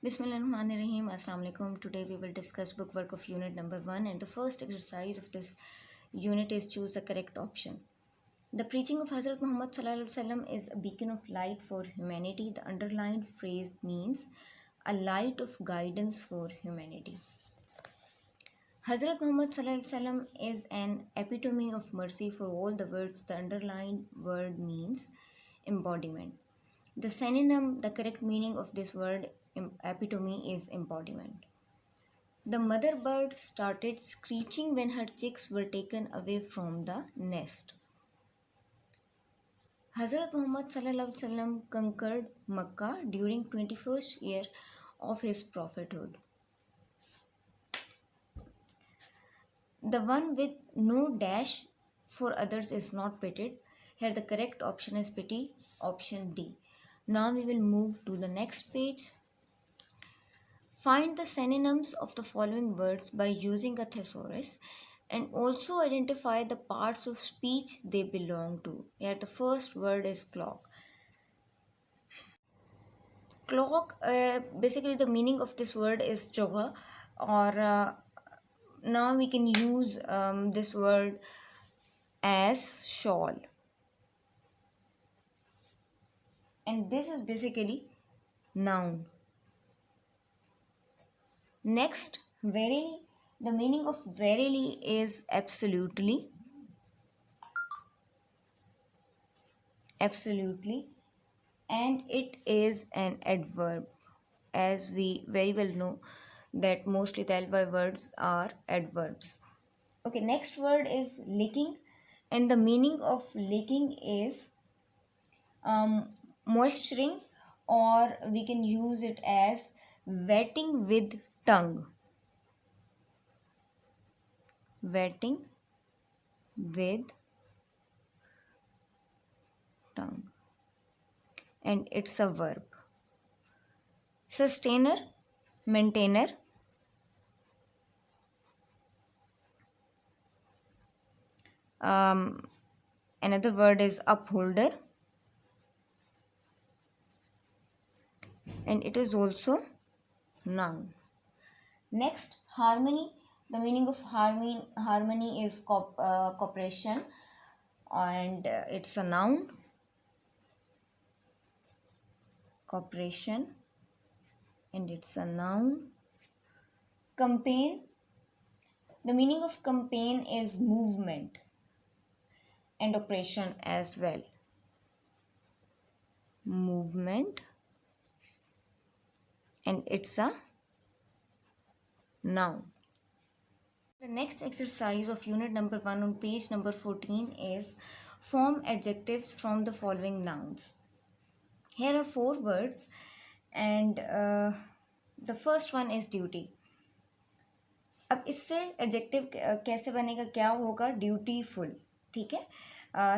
Bismillahirrahmanirrahim. Assalamu alaikum. Today we will discuss bookwork of unit number 1, and the first exercise of this unit is choose the correct option. The preaching of Hazrat Muhammad sallallahu alaihi wasallam is a beacon of light for humanity. The underlined phrase means a light of guidance for humanity. Hazrat Muhammad sallallahu alaihi wasallam is an epitome of mercy for all the words. The underlined word means embodiment. The synonym, the correct meaning of this word epitome is embodiment. The mother bird started screeching when her chicks were taken away from the nest. Hazrat Muhammad sallallahu alaihi wasallam conquered Makkah during 21st year of his prophethood. The one with no dash for others is not pitied. Here the correct option is pity, option D. Now we will move to the next page. Find the synonyms of the following words by using a thesaurus and also identify the parts of speech they belong to. Here the first word is clock. Clock, basically the meaning of this word is chogha, or now we can use this word as shawl. And this is basically noun. Next, verily. The meaning of verily is absolutely. Absolutely. And it is an adverb. As we very well know that mostly the ly words are adverbs. Okay, next word is licking. And the meaning of licking is moisturing, or we can use it as wetting with tongue. Wetting with tongue. And it's a verb. Sustainer, maintainer. Another word is upholder. And it is also noun. Next, harmony. The meaning of harmony is cooperation, and it's a noun. Cooperation, and it's a noun. Campaign. The meaning of campaign is movement and operation as well. Movement, and it's a noun. The next exercise of unit number 1 on page number 14 is form adjectives from the following nouns. Here are 4 words, and the first one is duty. अब इससे adjective कैसे बनेगा, क्या होगा, dutiful. ठीक है,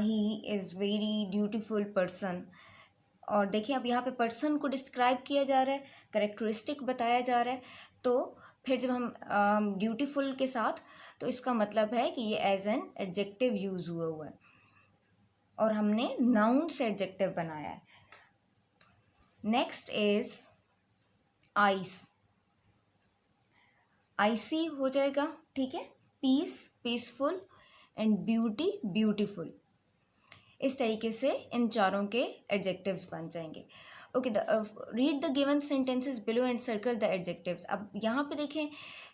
he is very dutiful person. और देखिए अब यहाँ पे पर्सन को डिस्क्राइब किया जा रहा है, करेक्टरिस्टिक बताया जा रहा है. तो फिर जब हम ड्यूटीफुल के साथ, तो इसका मतलब है कि ये एज एन एडजेक्टिव यूज़ हुआ है और हमने नाउन से एडजेक्टिव बनाया है. Next is ice. आइसी हो जाएगा. ठीक है, peace, peaceful, and beauty, beautiful. इस तरीके से इन चारों के एडजेक्टिव्स बन जाएंगे. Okay, read the given sentences below and circle the adjectives. अब यहाँ पे देखें,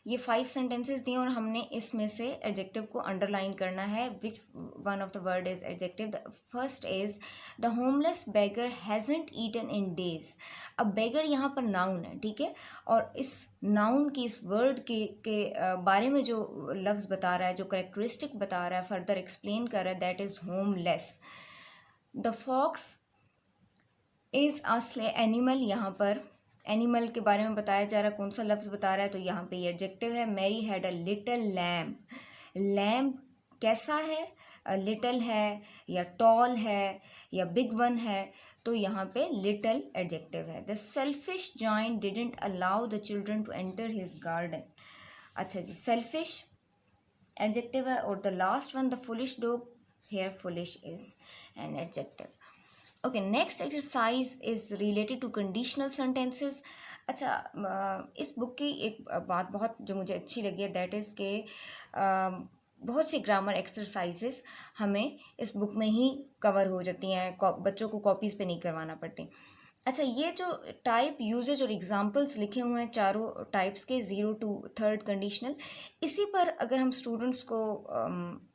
ये 5 सेंटेंसेस दिए और हमने इसमें से एडजेक्टिव को अंडरलाइन करना है. Which one of the word is adjective. The first is the homeless beggar hasn't eaten in days. अब बेगर यहाँ पर नाउन है. ठीक है, और इस नाउन की, इस वर्ड के बारे में जो लफ्ज़ बता रहा है, जो करेक्टरिस्टिक बता रहा है, फर्दर एक्सप्लेन कर रहा है, that is homeless. The fox is a sly animal. यहाँ पर एनिमल के बारे में बताया जा रहा है. कौन सा लफ्ज़ बता रहा है, तो यहाँ पे ये एडजेक्टिव है. Mary had a little lamp. Lamp कैसा है, लिटिल है या टॉल है या बिग वन है, तो यहाँ पे लिटिल एडजेक्टिव है. The selfish giant didn't allow the children to enter his garden. अच्छा जी, सेल्फिश एडजेक्टिव है. और the last one, the foolish dog. Here foolish is an adjective. Okay, next exercise is related to conditional sentences. अच्छा, इस book की एक बात बहुत जो मुझे अच्छी लगी है, दैट इज़ के बहुत सी ग्रामर एक्सरसाइजेस हमें इस बुक में ही कवर हो जाती हैं, बच्चों को कॉपीज़ पे नहीं करवाना पड़ती। अच्छा, ये जो टाइप, यूजेज और एग्जांपल्स लिखे हुए हैं चारों टाइप्स के, 0 to 3rd कंडीशनल, इसी पर अगर हम स्टूडेंट्स को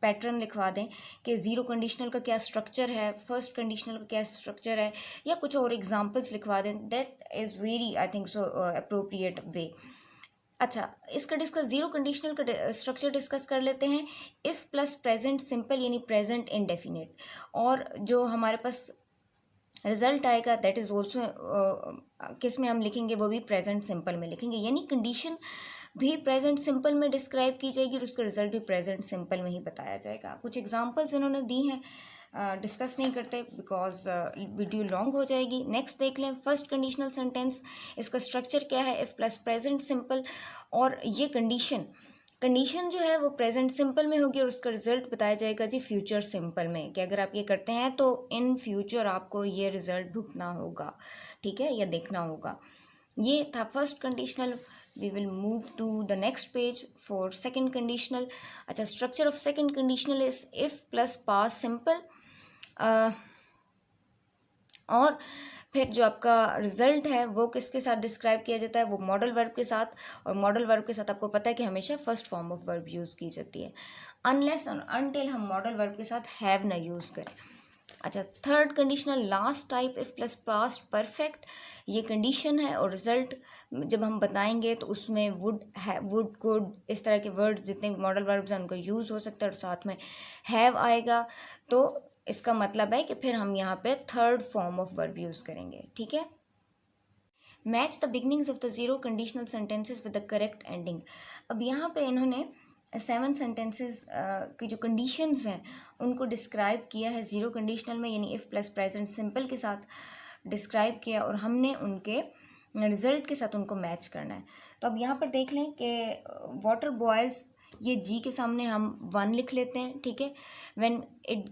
पैटर्न लिखवा दें कि 0 कंडीशनल का क्या स्ट्रक्चर है, फर्स्ट कंडीशनल का क्या स्ट्रक्चर है, या कुछ और एग्जांपल्स लिखवा दें, that is very I think so appropriate way. अच्छा, इसका डिस्कस, 0 कंडीशनल का स्ट्रक्चर डिस्कस कर लेते हैं। इफ़ प्लस प्रेजेंट सिंपल यानी प्रेजेंट इंडेफिनिट, और जो हमारे पास रिजल्ट आएगा दैट इज़ ऑल्सो किस में हम लिखेंगे, वो भी प्रेजेंट सिंपल में लिखेंगे, यानी कंडीशन भी प्रेजेंट सिंपल में डिस्क्राइब की जाएगी और उसका रिजल्ट भी प्रेजेंट सिंपल में ही बताया जाएगा। कुछ एग्जांपल्स इन्होंने दी हैं, डिस्कस नहीं करते बिकॉज वीडियो लॉन्ग हो जाएगी। नेक्स्ट देख लें, फर्स्ट कंडीशनल सेंटेंस, इसका स्ट्रक्चर क्या है, इफ़ प्लस प्रेजेंट सिंपल, और ये कंडीशन जो है वो प्रेजेंट सिंपल में होगी और उसका रिजल्ट बताया जाएगा जी फ्यूचर सिंपल में, कि अगर आप ये करते हैं तो इन फ्यूचर आपको ये रिजल्ट भुगतना होगा, ठीक है, या देखना होगा। ये था first conditional. We will move to the next page for second conditional. अच्छा, structure of second conditional is if plus past simple, और फिर जो आपका रिजल्ट है वो किसके साथ डिस्क्राइब किया जाता है, वो मॉडल वर्ब के साथ, और मॉडल वर्ब के साथ आपको पता है कि हमेशा first form of verb use की जाती है, अनलेस और अनटिल हम मॉडल वर्ब के साथ हैव ना यूज़ करें। अच्छा, third conditional, last type, if plus past perfect, ये कंडीशन है और रिजल्ट जब हम बताएंगे तो उसमें वुड है, वुड, कुड, इस तरह के वर्ड्स जितने भी मॉडल वर्ब्स हैं उनका यूज़ हो सकता है, और साथ में हैव आएगा, तो इसका मतलब है कि फिर हम यहाँ पे third form of verb use करेंगे, ठीक है। Match the beginnings of the 0 conditional sentences with the correct ending. अब यहाँ पे इन्होंने 7 सेंटेंसेस की जो कंडीशंस हैं उनको डिस्क्राइब किया है 0 कंडीशनल में, यानी इफ़ प्लस प्रेजेंट सिंपल के साथ डिस्क्राइब किया, और हमने उनके रिजल्ट के साथ उनको मैच करना है। तो अब यहाँ पर देख लें कि वाटर बॉयल्स, ये जी के सामने हम 1 लिख लेते हैं, ठीक है, when it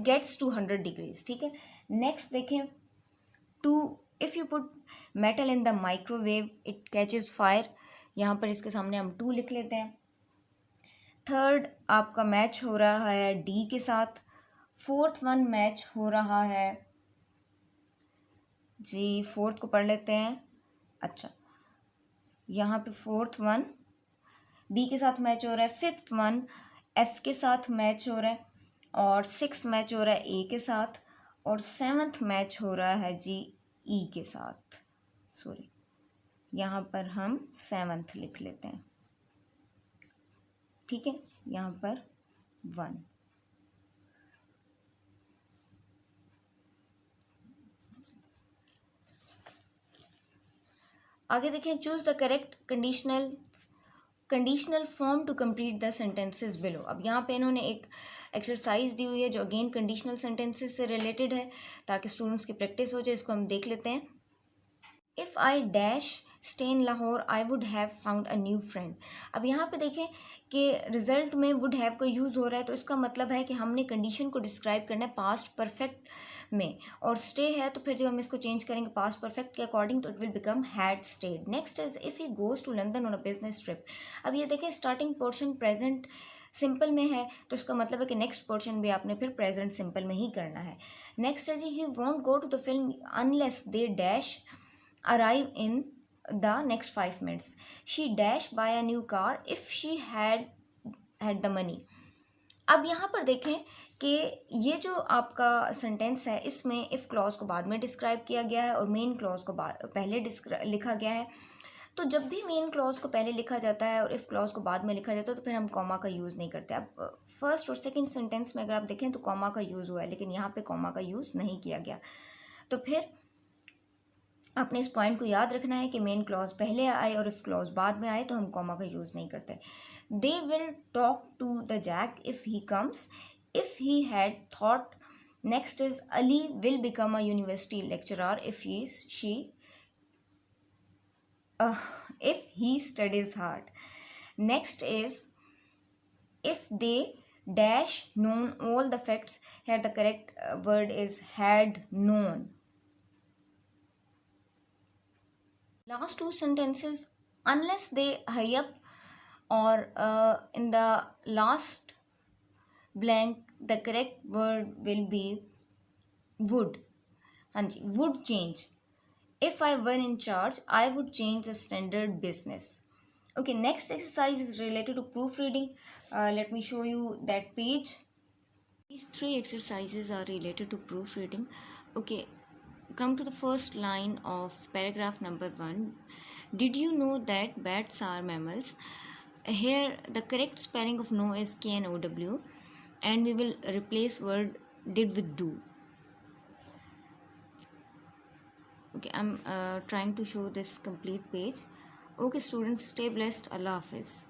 gets to 100 degrees, ठीक है। नेक्स्ट देखें, two, if you put metal in the microwave it catches fire, यहाँ पर इसके सामने हम 2 लिख लेते हैं। थर्ड आपका मैच हो रहा है डी के साथ। फोर्थ वन मैच हो रहा है जी, फोर्थ को पढ़ लेते हैं। अच्छा, यहाँ पे फोर्थ वन बी के साथ मैच हो रहा है, फिफ्थ वन एफ के साथ मैच हो रहा है, और सिक्स मैच हो रहा है ए के साथ, और सेवन्थ मैच हो रहा है जी ई के साथ। सॉरी, यहाँ पर हम सेवन्थ लिख लेते हैं, ठीक है, यहाँ पर 1। आगे देखें, choose the correct conditional form to complete the sentences below. अब यहाँ पे इन्होंने एक एक्सरसाइज दी हुई है जो अगेन कंडीशनल सेंटेंसेस से रिलेटेड है, ताकि स्टूडेंट्स की प्रैक्टिस हो जाए। इसको हम देख लेते हैं। If I dash stay in Lahore I would have found a new friend. अब यहाँ पे देखें कि रिजल्ट में वुड हैव का यूज़ हो रहा है, तो इसका मतलब है कि हमने कंडीशन को डिस्क्राइब करना है पास्ट परफेक्ट में, और स्टे है तो फिर जब हम इसको चेंज करेंगे पास्ट परफेक्ट के अकॉर्डिंग तो it will become had stayed. Next is if he goes to London on a business trip. अब ये देखें, स्टार्टिंग पोर्शन प्रेजेंट सिंपल में है, तो इसका मतलब है कि नेक्स्ट पोर्शन भी आपने फिर प्रेजेंट सिंपल में ही करना है। नेक्स्ट है जी, he won't go to the film unless they dash arrive in the next 5 minutes. She dash buy a new car if she had the money. अब यहाँ पर देखें कि ये जो आपका सेंटेंस है इसमें इफ़ क्लॉज को बाद में डिस्क्राइब किया गया है और मेन क्लॉज को पहले लिखा गया है। तो जब भी मेन क्लॉज को पहले लिखा जाता है और इफ़ क्लॉज को बाद में लिखा जाता है तो फिर हम कॉमा का यूज़ नहीं करते। अब फर्स्ट और सेकंड सेंटेंस में अगर आप देखें तो कॉमा का यूज़ हुआ है, लेकिन यहाँ पे कॉमा का यूज़ नहीं किया गया। तो फिर आपने इस पॉइंट को याद रखना है कि मेन क्लॉज पहले आए और इफ़ क्लॉज बाद में आए तो हम कॉमा का यूज़ नहीं करते। They will talk to the Jack if he comes if he had thought. Next is Ali will become a university lecturer if he studies hard. Next is if they dash known all the facts. Here the correct word is had known. Last two sentences, unless they hurry up, or in the last blank, the correct word will be would. हाँ जी, would change. If I were in charge, I would change the standard business. Okay, next exercise is related to proofreading. Let me show you that page. These three exercises are related to proofreading. Okay, come to the first line of paragraph number 1. Did you know that bats are mammals? Here, the correct spelling of know is KNOW, and we will replace word did with do. Okay, I'm trying to show this complete page. Okay, students, stay blessed. Allah Hafiz.